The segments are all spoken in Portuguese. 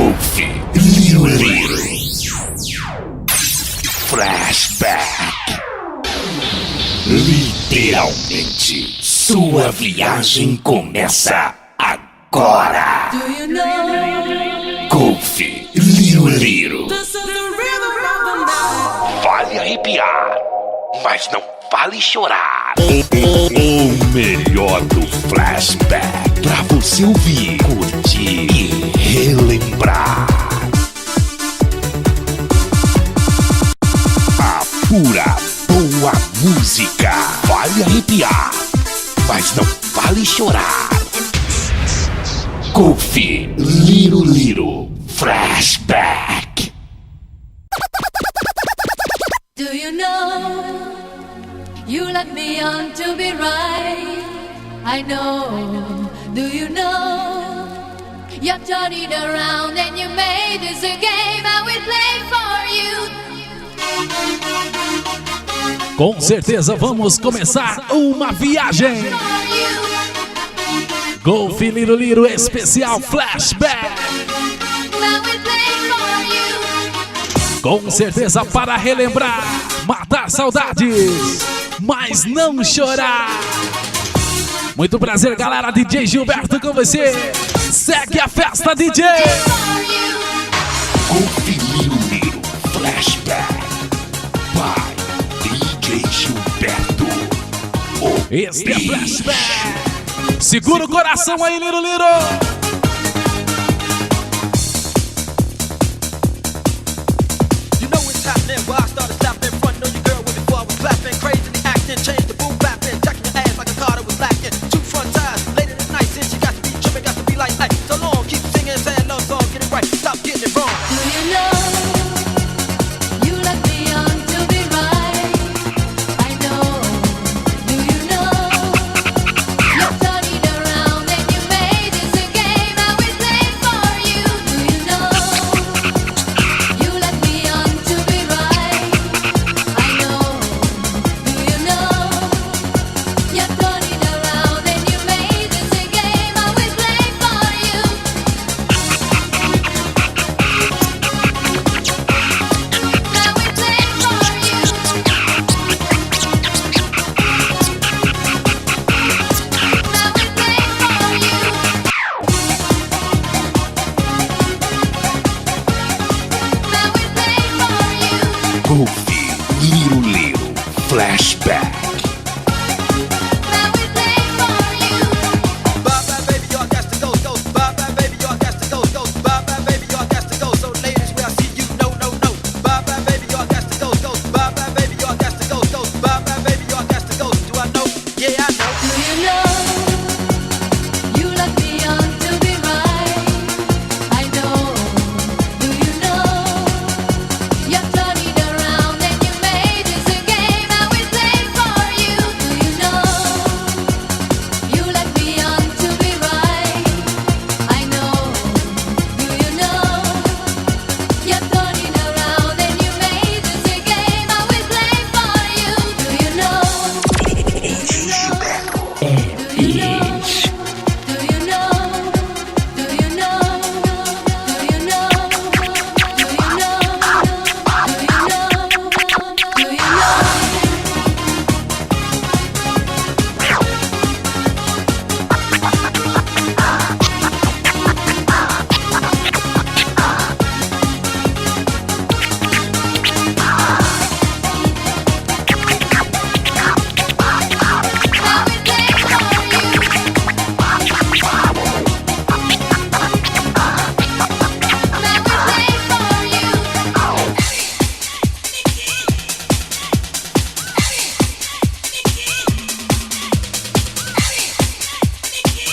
Golf Liro Flashback. Literalmente, sua viagem começa agora. Do you know? Golf Liro This is the rhythm of the night. Vale arrepiar, mas não vale chorar. O melhor do flashback pra você ouvir, curtir e relembrar. A pura boa música. Vale arrepiar, mas não vale chorar. Golf Liro Flashback. Do you know? You let me on to be right. I know. Do you know? You turned it around and you made this a game I will play for you. Com certeza vamos começar uma viagem. For you. Golf Liro especial Flashback. I will play for you. Com certeza para relembrar, matar saudades, mas não chorar. Muito prazer, galera. DJ Gilberto com você. Segue a festa, DJ. For you. Golf Liro Flashback by DJ Gilberto. Este é Flashback. Segura o coração aí, Liro. You know it's happening. Well, I started slapping in front of your girl when before I was clapping, crazily acting, changed the boom bapping, jacking your ass like a car that was lacking. Two front tires, later than night, since you got to be tripping, got to be like, hey, so long, keep singing, saying love song, get it right, stop getting it wrong. Do you know? You let me on to be right. I know. Do you know? You turned it around and you made this a game I will play for you. Do you know? You let me on to be right. I know. Do you know? You turned it around and you made this a game I will play for you. Now we play for you. Now we play for you. Now we play for you. Golf Liro Flashback. Now we play for you. Bye bye, baby, y'all got to go, go. Bye bye, baby, y'all got to go, go. Bye bye, baby, y'all got to go. So ladies, where I see you, no. Bye bye, baby, y'all got to go, go. Bye bye, baby, y'all got to go, go. Bye bye, baby, y'all got to go. Do I know? Yeah, I know. Do you know? You let me on to be right. I know. Do you know? You turned it around and you made this a game I will play for you. Do you know? You let me on to be right. I know. Do you know? You turned it around and you made this a game I will play for you. Do you know? Do you know? Do you know? Do you know? Do you know? Do you know? Do you know? Do you know? Do you know? Now we play for you. Now we play for you.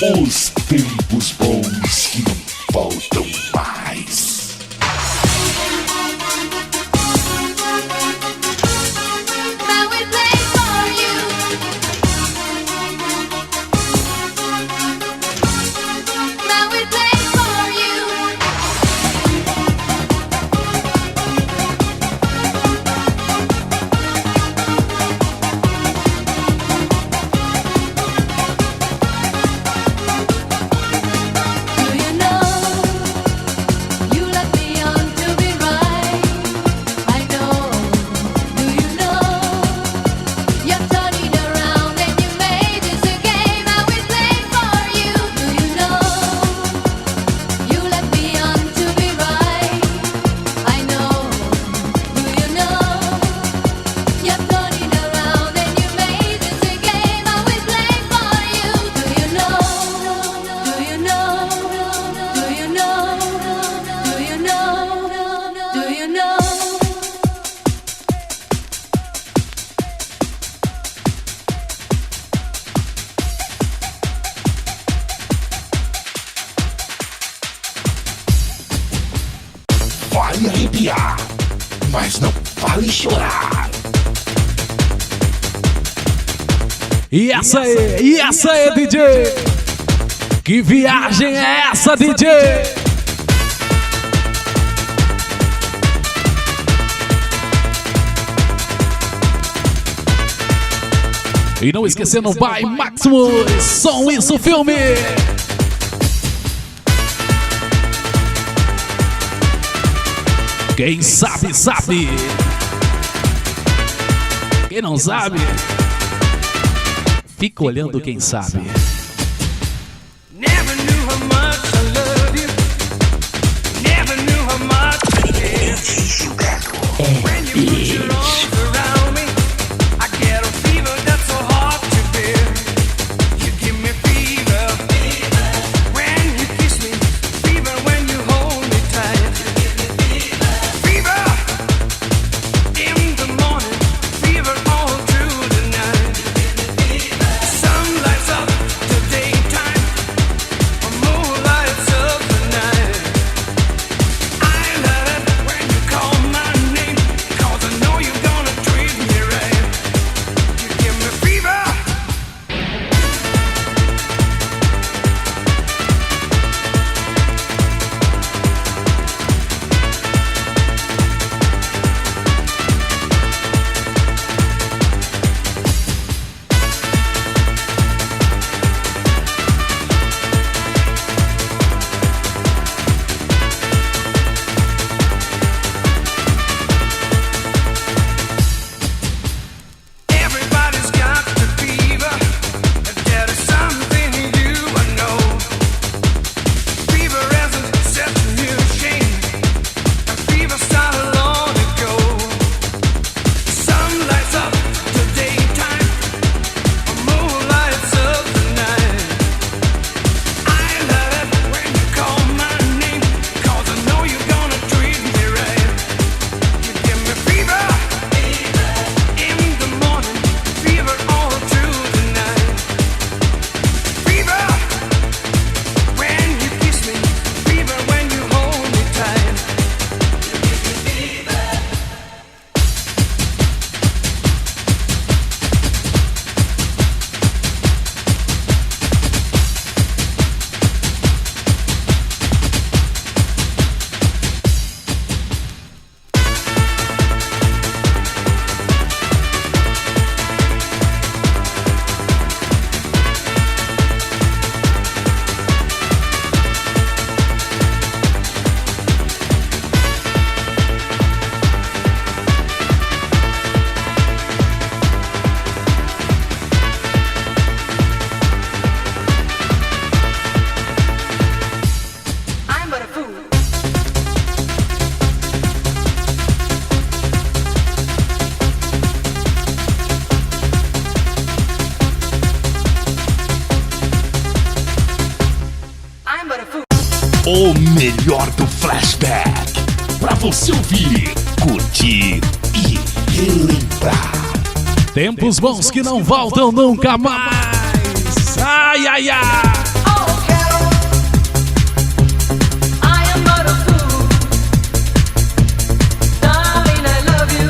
Os tempos bons que não voltam mais. Now we play for you. Now we play for you. Do you know? vale arrepiar, mas não vale chorar. E essa aí, DJ? Que viagem é essa, DJ? E não esquecendo, vai Maximus, som isso filme. Quem sabe, sabe. Quem não sabe, fica olhando quem sabe. Never knew how much I love you. Never knew how much I care. When you put your arms around me, I get a fever that's so hard to bear. You give me fever when you kiss me, fever when you hold me tight. Fever in the morning, fever all through the night. Sun lights up the daytime, moon lights up the night. I love it when you call my name, 'cause I know you're gonna treat me right. You give me fever. Everybody's got the fever. If there is something you know, fever hasn't set you ashamed. And fever started long ago. Sun lights up the daytime, moon lights up the night. I love it when you call my name, 'cause I know you're gonna treat me right. You give me fever in the morning, fever all through the night. Fever when you kiss me, fever when you hold me tight. I'm but a fool. I'm but a fool. O melhor do flashback, pra você ouvir, curtir e relembrar. Tempos bons que não voltam nunca mais. Ai, ai, ai. Oh, Carol, I am but a fool. Darling, I love you.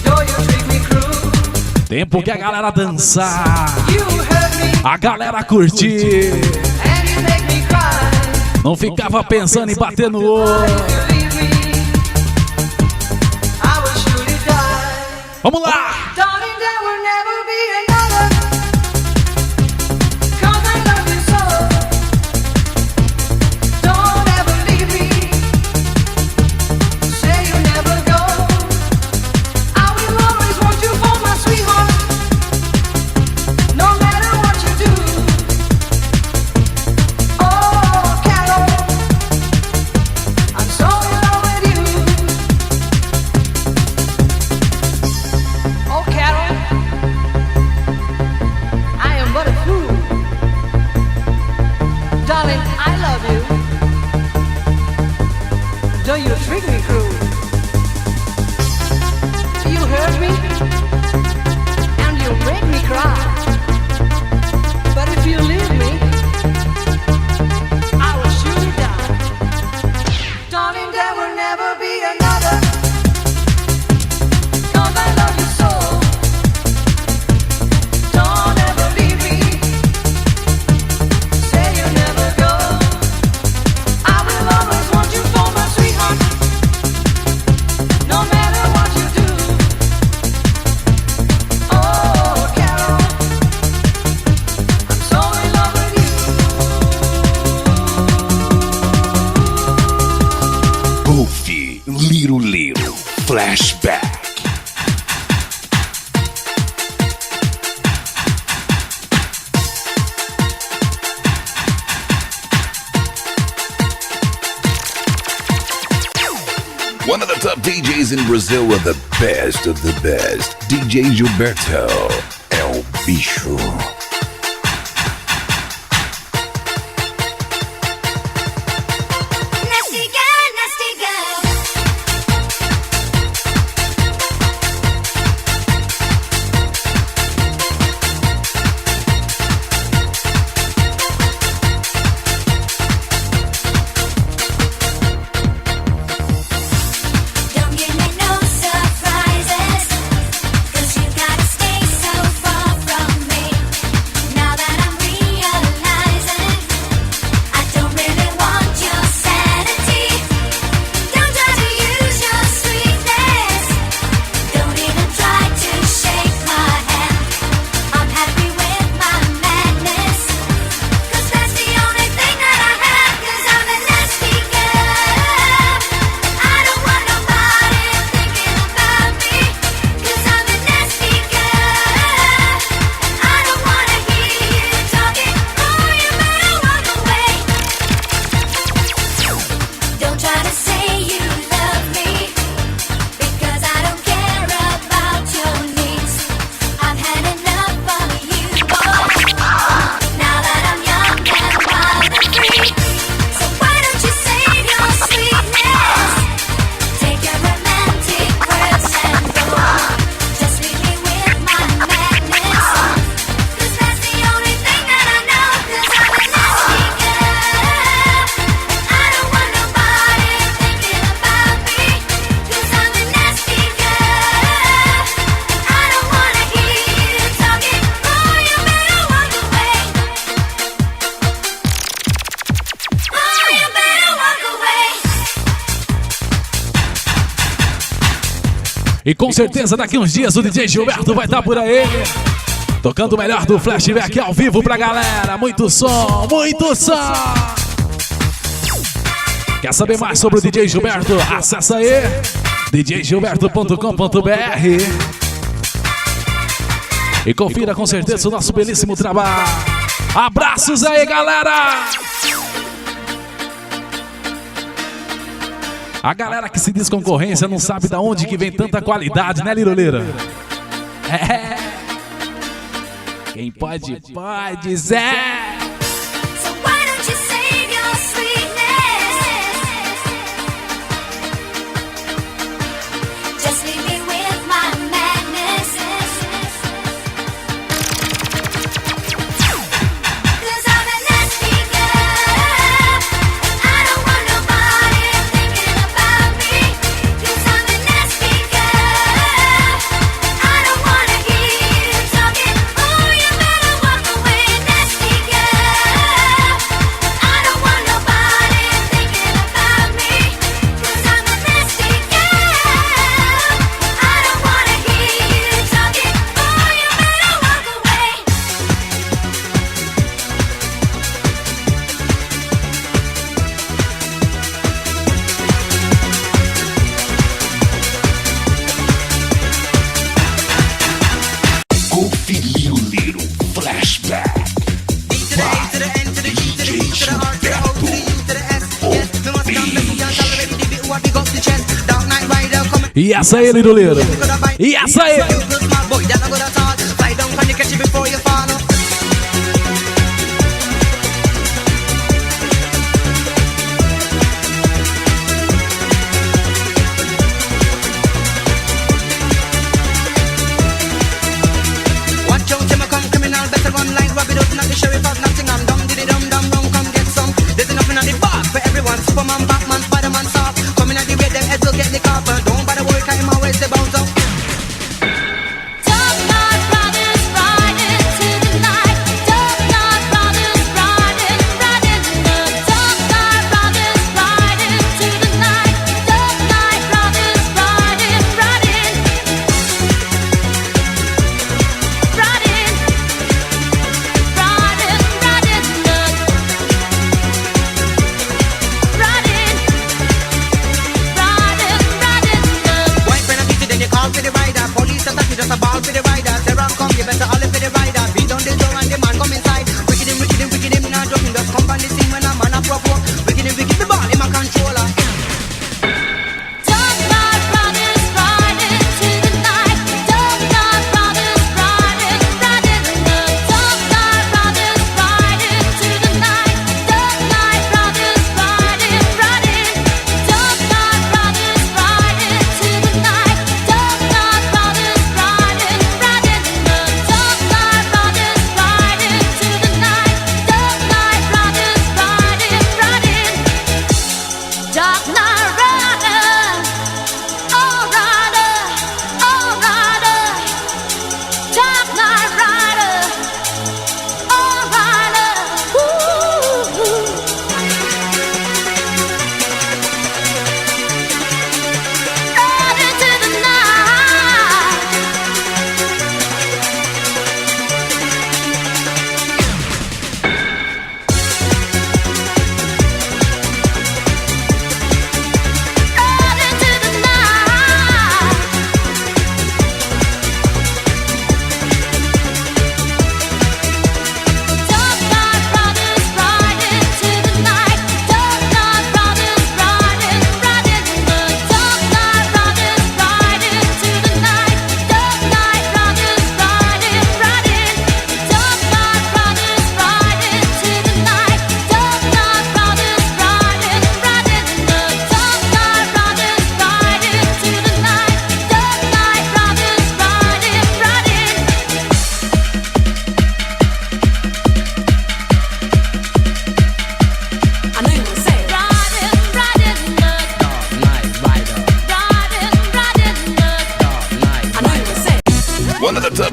Though you treat me cruel. Tempo que a galera dançar, You hurt me a galera curtir. and you make me cry. Não ficava pensando em bater no olho. If you leave me, I will surely die. Vamos lá! Darling, there will never be another. 'Cause I love you so. Don't ever leave me. Say you'll never go. I will always want you for my sweetheart. No matter what you do. Oh, Carol, I'm so in love with you. Oh, Carol, Little Flashback. One of the top DJs in Brazil with the best of the best. DJ Gilberto El Bicho. E com certeza daqui uns dias o DJ Gilberto vai estar por aí, tocando o melhor do Flashback ao vivo pra galera. Muito som, muito som. Quer saber mais sobre o DJ Gilberto? Acessa aí djgilberto.com.br e confira com certeza o nosso belíssimo trabalho. Abraços aí, galera! A galera que se diz concorrência não sabe de onde que vem tanta qualidade, né, Liroleira? É. Quem pode, pode, Zé. E essa aí, Liroleiro. E essa aí. Don't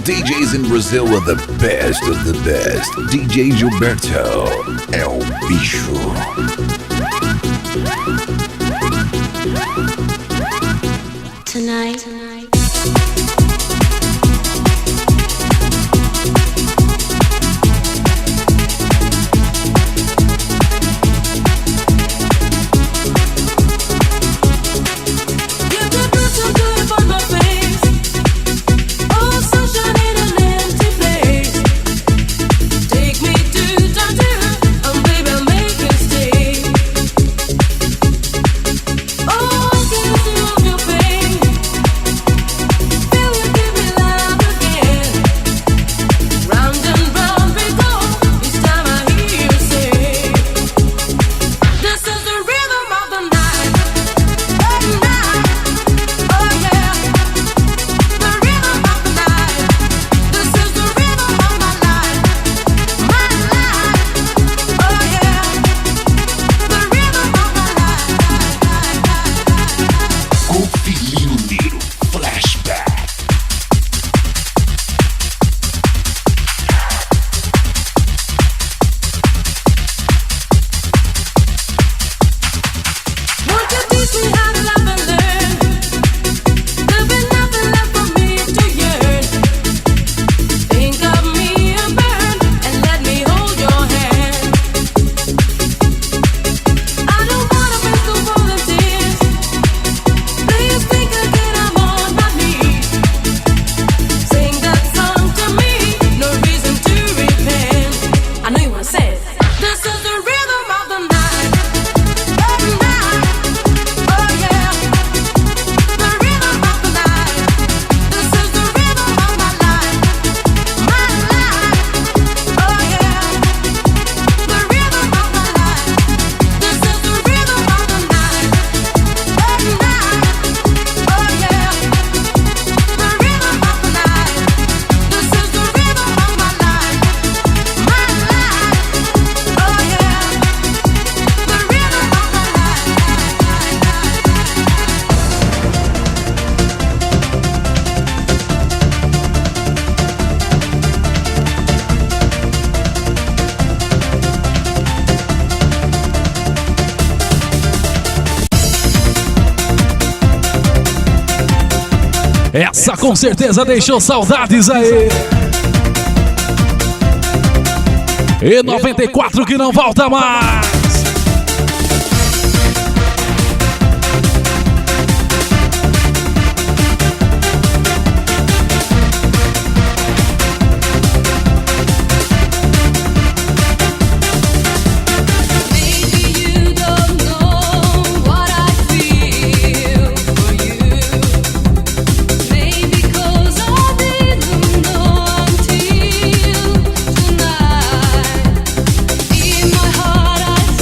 DJs in Brazil with the best of the best. DJ Gilberto é o bicho. Tonight. Essa com certeza deixou saudades aí. E 94 que não volta mais. In my heart I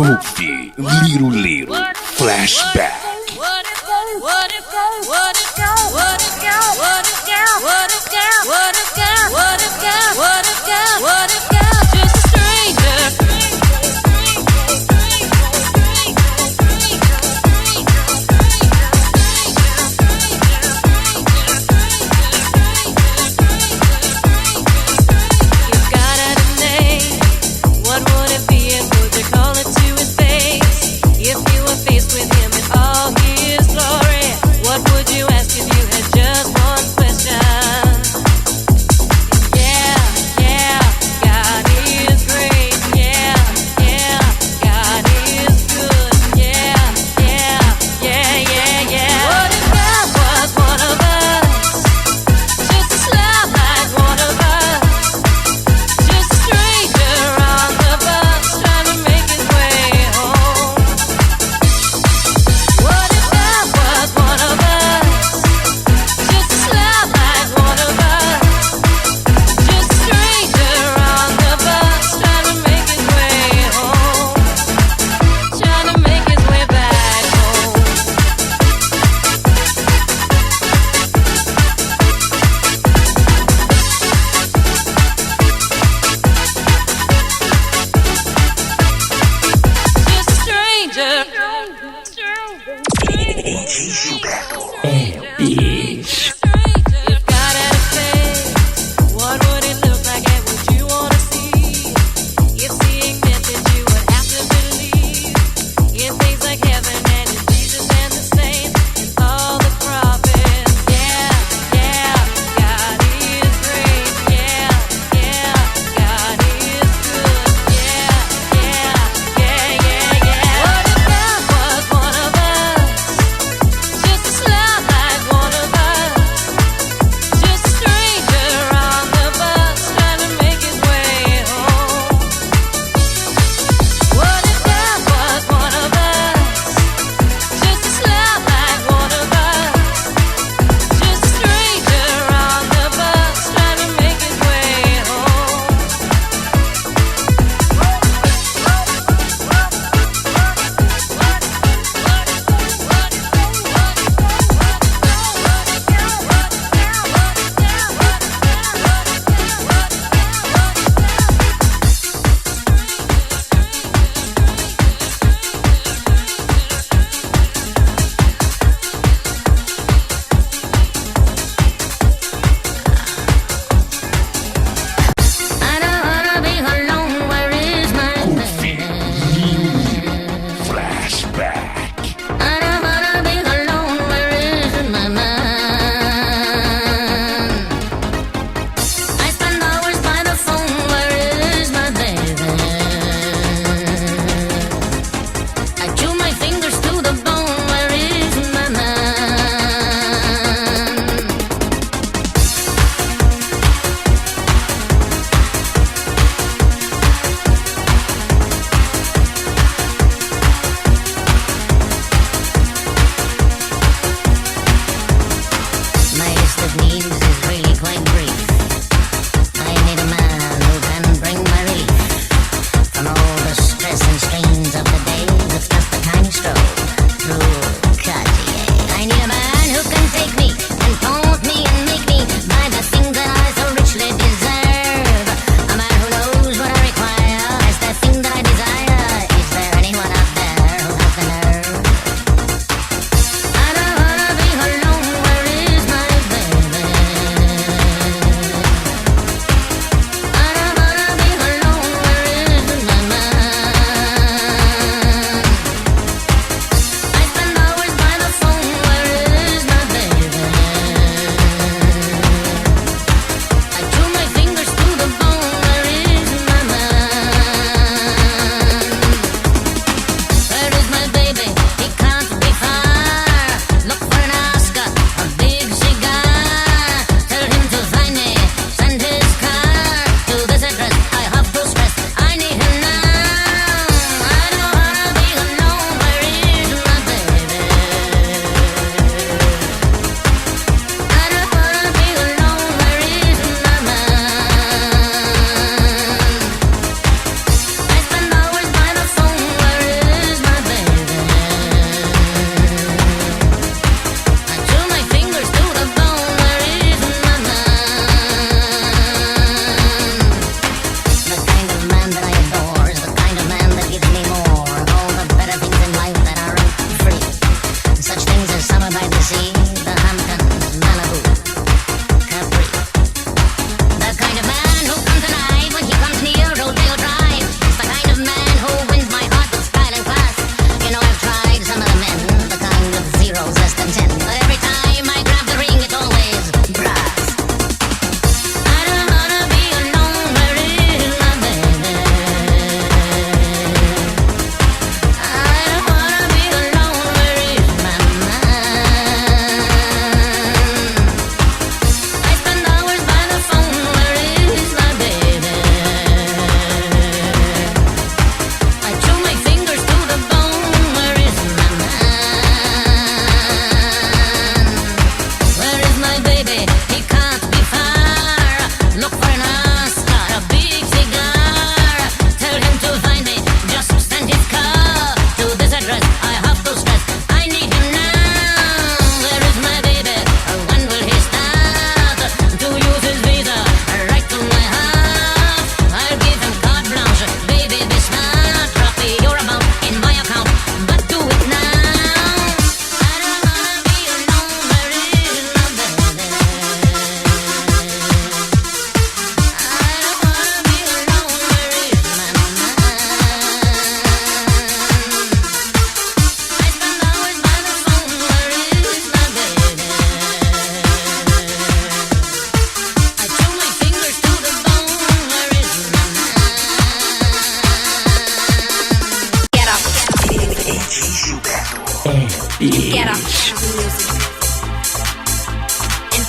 Goofy, Little, Flashback.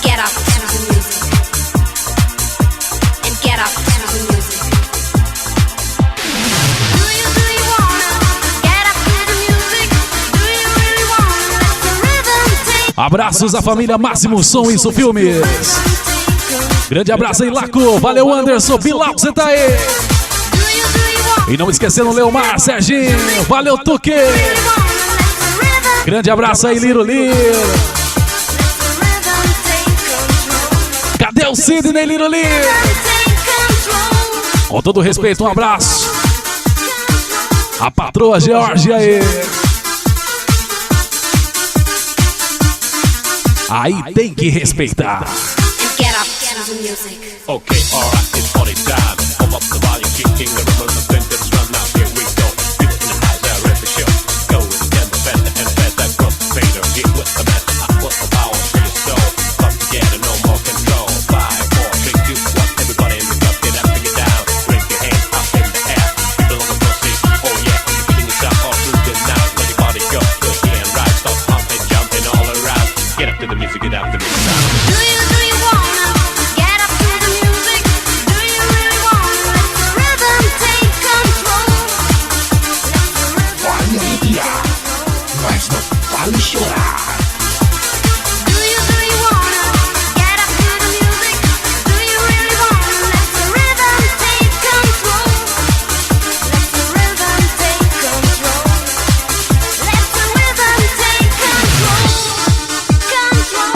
get up to the music. And get up to the music. Do you wanna get up to the music? Do you really wanna let the rhythm take? Abraços à família Máximo Som Isso Filmes. Grande abraço aí, Laco. Valeu, Anderson. Bilal, você tá aí. E não esquecendo o Leomar, Serginho. Valeu, Tuque. Grande abraço aí, Liro Liro. Cadê o Sidney, Liro Liro? Com todo respeito, um abraço. A patroa Georgia aí. Aí tem que respeitar. Get up to the music. Okay, alright, it's party time. Pump up the volume, kicking the rhythm, the sentence run now. Here we go. People in the house, they're ready to show. Go with the tempo, better and better. Cross the fader, get with the master. I put the power for your soul. Come together, no more control. 5, 4, 3, 2, 1. Everybody in the club, get up and get down. Raise your hands up in the air. People on the pussy, oh yeah. You're feeling yourself all through the night. Let your body go, good and right. Stop pumping, jumping all around. Get up to the music, get out the music. Do you wanna get up to the music? Do you really wanna let the rhythm take control? Vale arrepiar, mas não vale chorar. Do you wanna get up to the music? Do you really wanna let the rhythm take control? Let the rhythm take control. Let the rhythm take control. Control.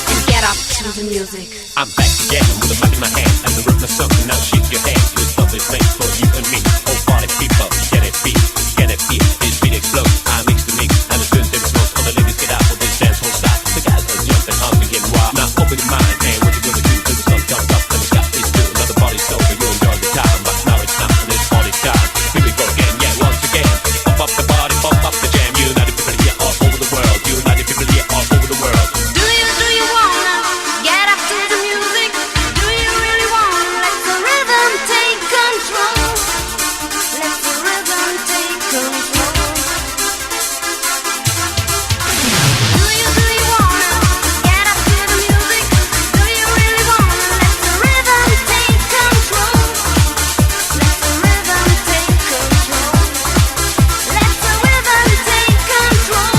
And get up to the music. I'm back again with a mic in my hand and the rhythm is something. Now shake your hands. This love is made for you and me. Oh, party people, get it beat, get it beat. This beat explodes. I mix the mix and the good things smoke. All the ladies get out with this dance won't stop. The guys are jumping, up and getting wild. Now open your mind and what you gonna do till the sun comes up and the sky is blue. Now the party's over, you enjoy the time, but now it's not and it's party time. Here we go again, yeah, once again. Pump up the party, pump up the jam. United people here all over the world. United people here all over the world. Do you wanna get up to the music? Do you really wanna let the rhythm take control? Let the rhythm take control. Do you wanna get up to the music? Do you really wanna let the rhythm take control? Let the rhythm take control. Let the rhythm take control.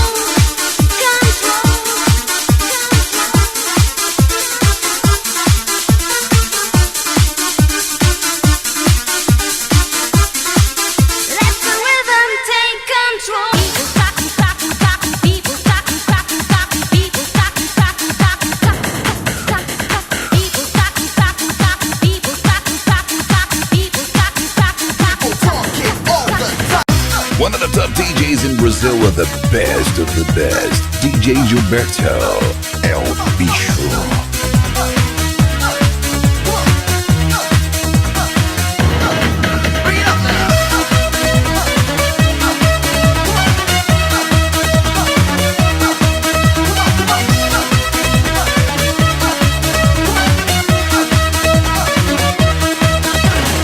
Let the rhythm take control. People stocking, people stocking, people stocking. One of the top DJs in Brazil with the best of the best. DJ Gilberto, El Bicho.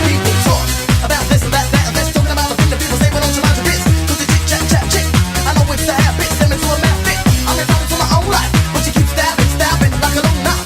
People talk about this and that and that's talking about the thing that people say, but don't you mind your biz? 'Cause it's chit chat chat chick. I know it's a habit, send me to a mouth fit. I'm entitled to my own life, but you keep stabbing like a long knife.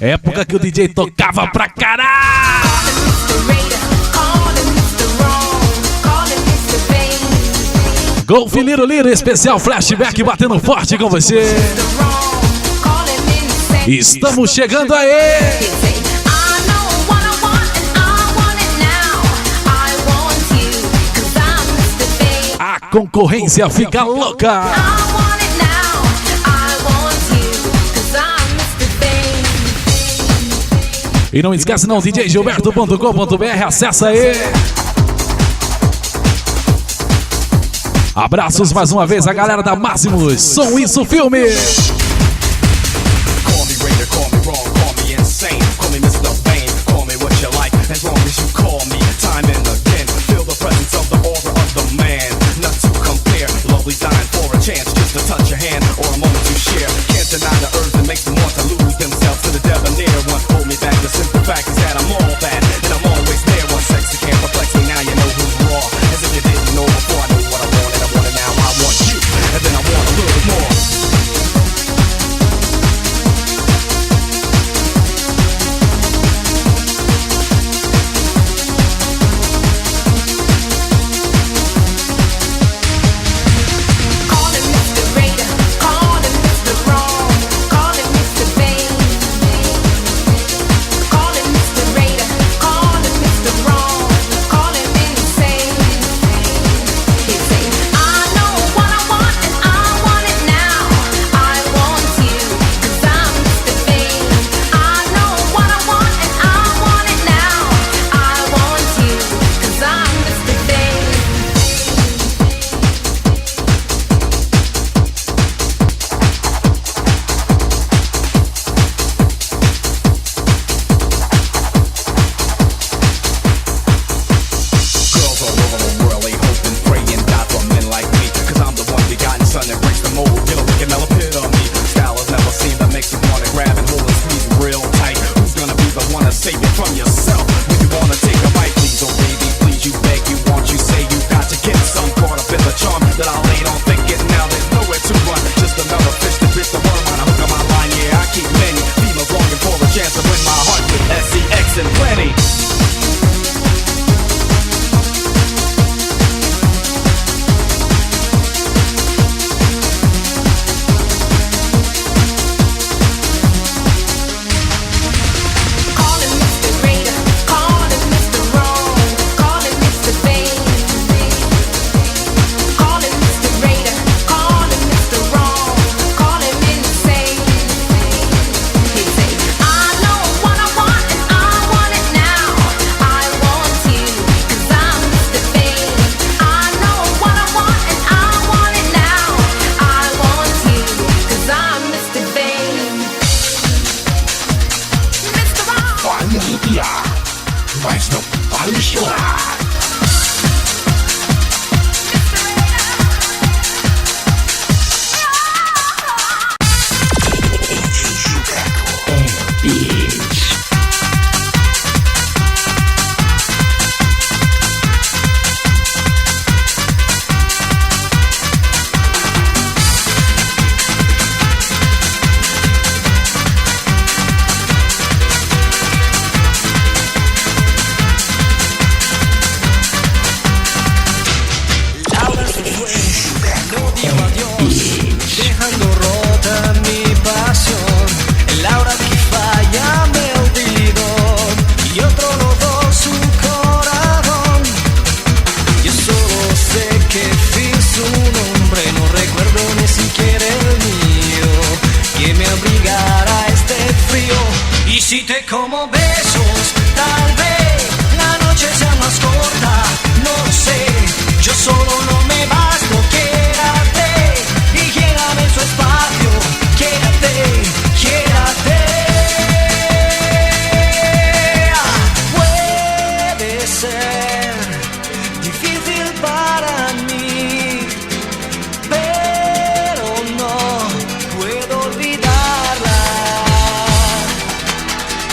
Época que o DJ tocava pra caralho. Golf Liro Liro, especial flashback batendo forte com você. Estamos chegando aí. A concorrência fica louca. E não esquece não, djgilberto.com.br, acessa aí. Abraços mais uma vez a galera da Máximos, Som Isso Filme. Call me Raider, call me wrong, call me insane, call me Mr. Bane, call me what you like, as long as you call me time and again. Feel the presence of the aura of the man, not to compare, lovely dying for a chance, just to touch your hand or a moment to share. Can't deny the urge that makes them want to lose themselves to the debonair one. Hold me back, the simple fact is that I'm all that, and I'm always there. One sex that can't perplex me, now you know who's raw, as if you didn't know before. I knew what I wanted, I want it now, I want you, and then I want a little more.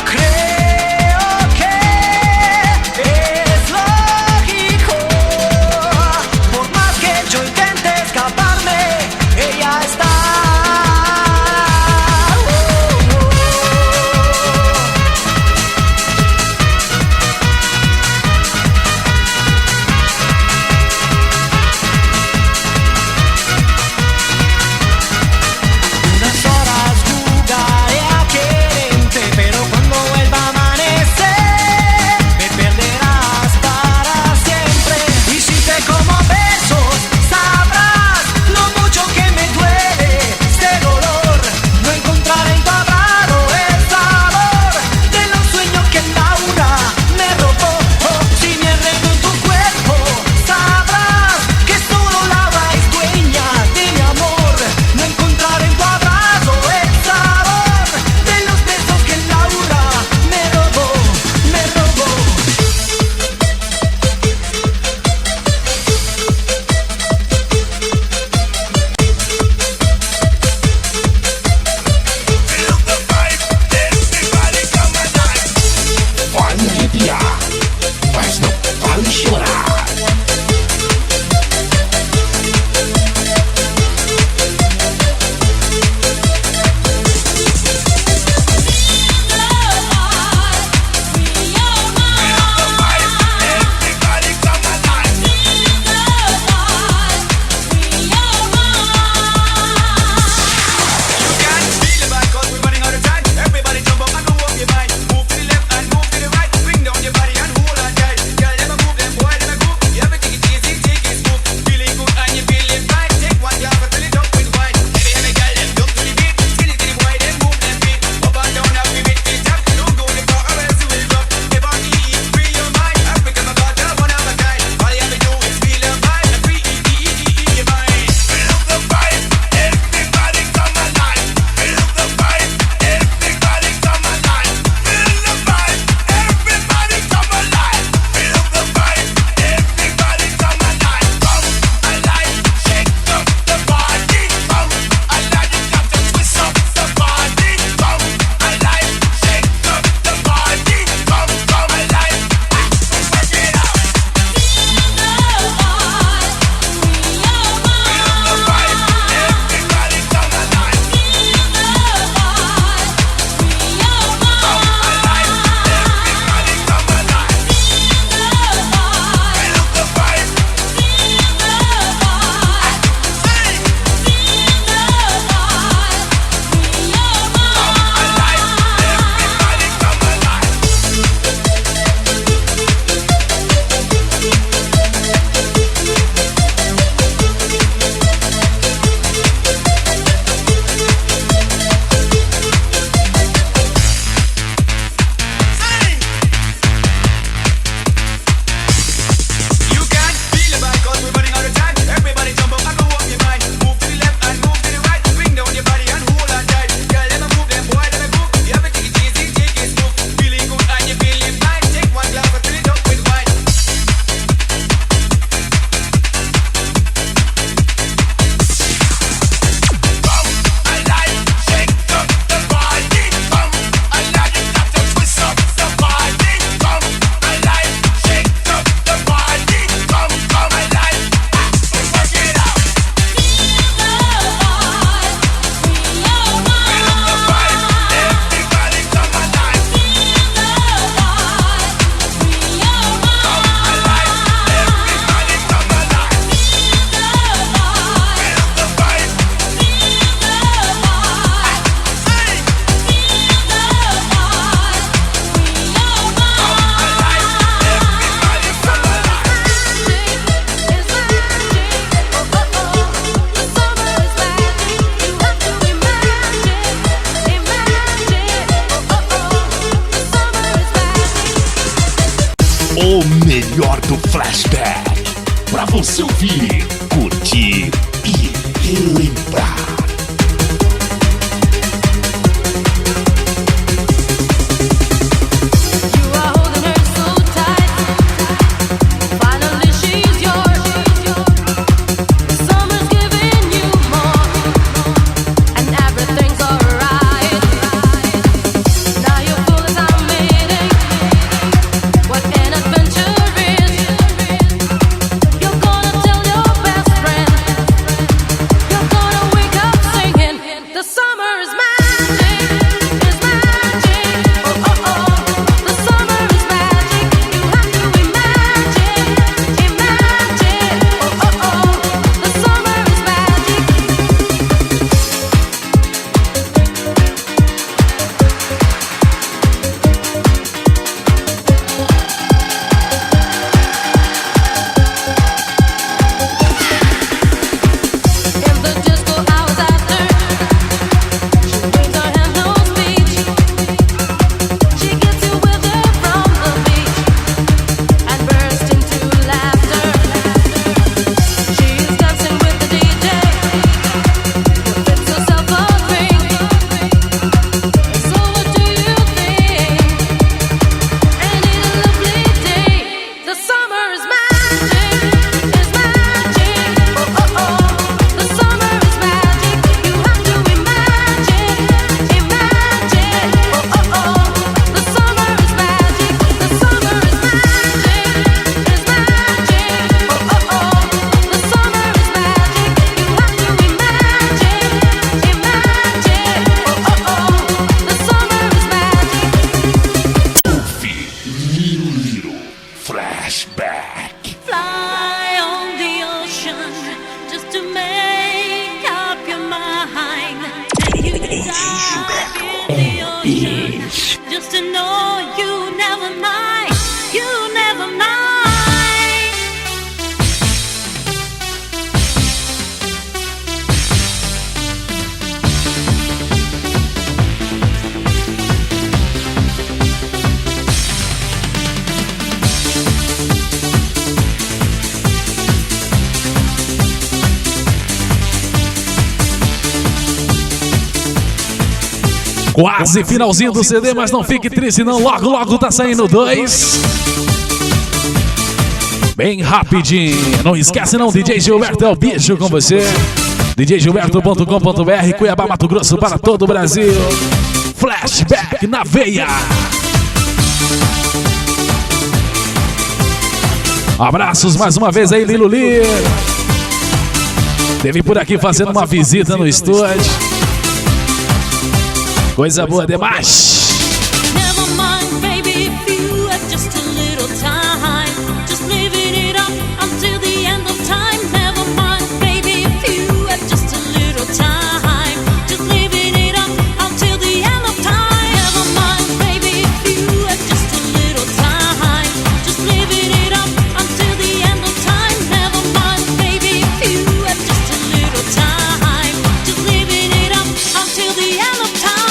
Creo melhor do flashback. Pra você ouvir, curtir e relembrar. You are holding her so tight. Finally she's yours. Summer's giving you more, and everything's alright. Now you're full as I'm waiting. What an adventure is. You're gonna tell your best friend. You're gonna wake up singing. The summer is magic, is magic. Oh oh oh. The summer is magic. You have to imagine, imagine. Oh oh oh. The summer is magic. In the disco hours after, she waves her hand, no speech. She gets you with her from the beach and bursts into laughter. She is dancing with the DJ. Fix yourself a drink. So what do you think? Ain't it a lovely day? The summer is magic, is magic. Oh oh oh. The summer is magic. You have to imagine, imagine. Oh oh oh. The summer is magic. The summer is magic, is magic. Oh oh oh. The summer is magic. You have to imagine, imagine. Oh oh oh. The summer is magic. Ouve Liro Liro Flashback. Fly on the ocean just to make up your mind. And you dive in the ocean just to know you never mind. You never mind. Quase finalzinho do CD, mas não fique triste não, logo logo tá saindo 2. Bem rapidinho, não esquece não, DJ Gilberto é o bicho com você. djgilberto.com.br, Cuiabá, Mato Grosso, para todo o Brasil. Flashback na veia. Abraços mais uma vez aí, Lilo Liro. Teve por aqui fazendo uma visita no estúdio. Coisa boa demais. Never mind, baby, if you have just a little time. Just living it up until the end of time. Never mind, baby, if you have just a little time. Just living it up until the end of time. Never mind, baby, if you have just a little time. Just living it up until the end of time. Never mind, baby, if you have just a little time. Just living it up until the end of time.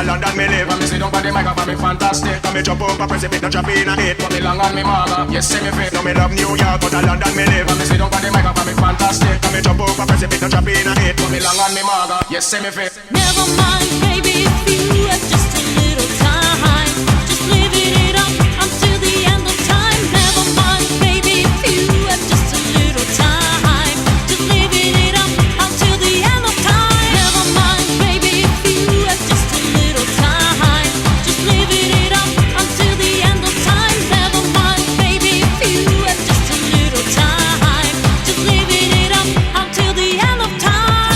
London me live and me sit down for the mic and me fantastic. And me jump up a precipice and drop in a hit. Put me long on me maga, yes see me fit. Now me love New York, but London me live and me sit down for the mic and me fantastic. And me jump up a precipice and drop in a hit. Put me long on me maga, yes see me fit. Never mind, baby, if you have just a little time. Just living it up until the end of time. Never mind, baby, if you have just a little time. Just living it up until the end of time. Never mind, baby, if you have just a little time. Just living it up until the end of time. Never mind, baby, if you have just a little time. Just living it up until the end of time.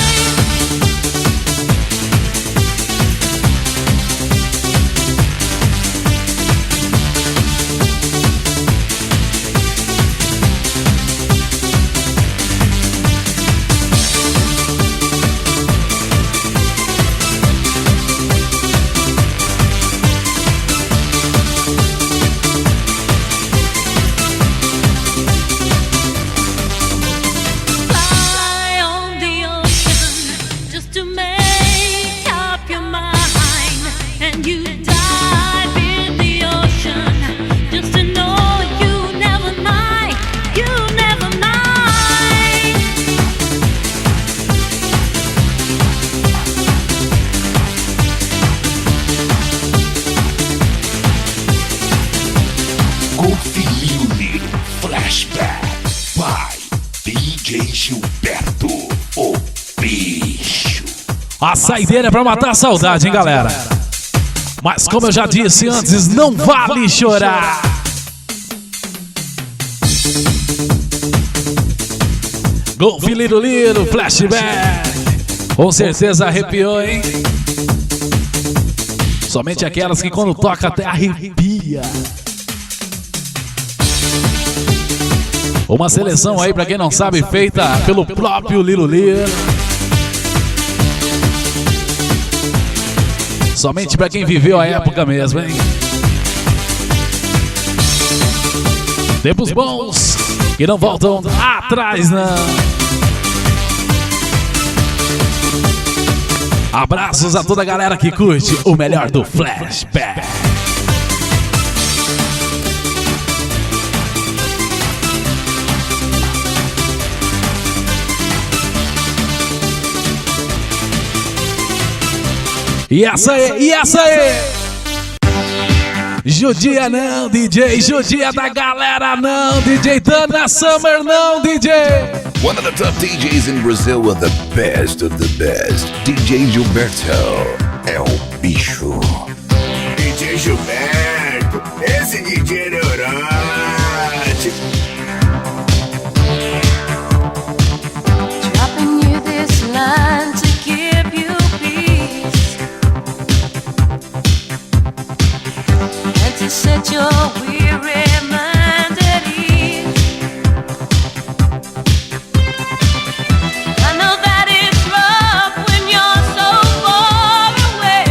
A saideira é pra matar a saudade, hein, galera? Mas como eu já disse antes, não vale chorar. Golf Liro Liro, flashback. Com certeza arrepiou, hein? Somente aquelas que quando toca até arrepia. Uma seleção aí, pra quem não sabe, feita pelo próprio Liro Liro. Somente pra quem viveu a época mesmo, hein? Tempos bons que não voltam atrás, não. Abraços a toda a galera que curte o melhor do flashback. E essa aí? Judia não, DJ. Judia da galera não, DJ. Dana Summer não, DJ. One of the top DJs in Brazil with the best of the best. DJ Gilberto é o bicho. DJ Gilberto, esse DJ neurante. Dropping you this line to give you peace and to set your weary mind at ease. I know that it's rough when you're so far away.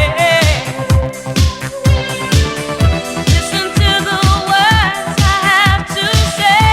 Listen to the words I have to say.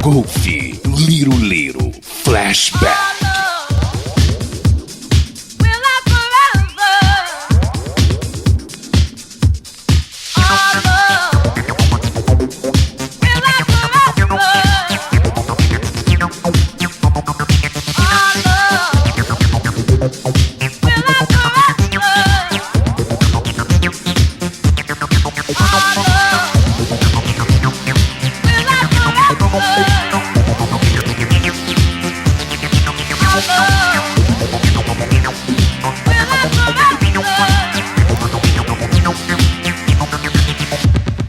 Golf Liro Liro Flashback.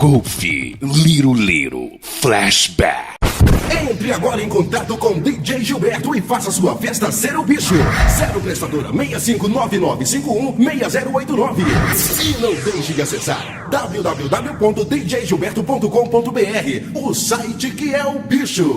Golf Liro Liro Flashback. Entre agora em contato com DJ Gilberto e faça sua festa ser o bicho. 0 prestadora 6599516089. E não deixe de acessar www.djgilberto.com.br, o site que é o bicho.